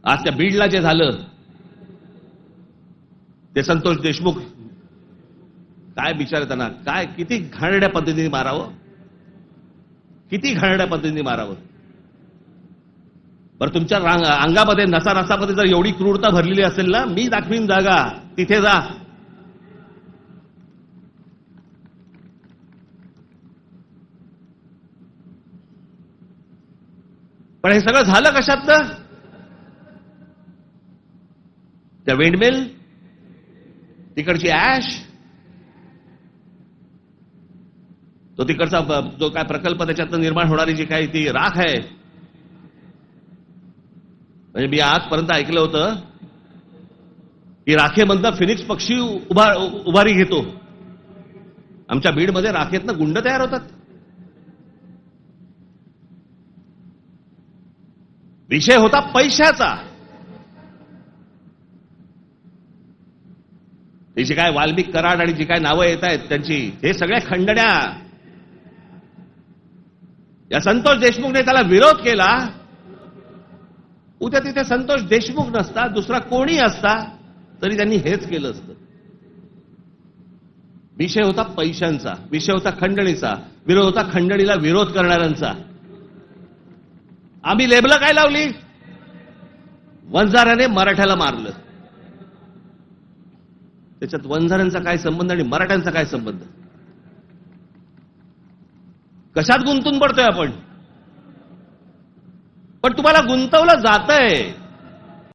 आज त्या बीडला जे झालं ते संतोष देशमुख काय बिचारे त्यांना काय किती घाणेरड्या पद्धतीने मारावं, किती घाणेरड्या पद्धतीने मारावं. बरं तुमच्या अंगामध्ये नसामध्ये जर एवढी क्रूरता भरलेली असेल ना, मी दाखवीन जागा, तिथे जा. पण हे सगळं झालं कशातनं? त्या विंडमिल, तिकडची ऍश, तो तिकडचा जो काय प्रकल्प त्याच्यातनं निर्माण होणारी जी काही ती राख आहे. म्हणजे मी आजपर्यंत ऐकलं होतं की राखेमधनं फिनिक्स पक्षी उभारी घेतो. आमच्या बीडमध्ये राखेतनं गुंड तयार होतात. विषय होता पैशाचा. ही जी काय वाल्मिक कराड आणि जी काय नावं येत आहेत त्यांची, हे सगळ्या खंडण्या. या संतोष देशमुखने त्याला विरोध केला. उद्या तिथे संतोष देशमुख नसता, दुसरा कोणी असता तरी त्यांनी हेच केलं असतं. विषय होता पैशांचा, विषय होता खंडणीचा, विरोध होता खंडणीला विरोध करणाऱ्यांचा. आम्ही लेबलं काय लावली? वंजाराने मराठ्याला मारलं. त्याच्यात वंजारांचा काय संबंध आणि मराठ्यांचा काय संबंध? कशात गुंतून पडतोय आपण? पण तुम्हाला गुंतवलं जातंय.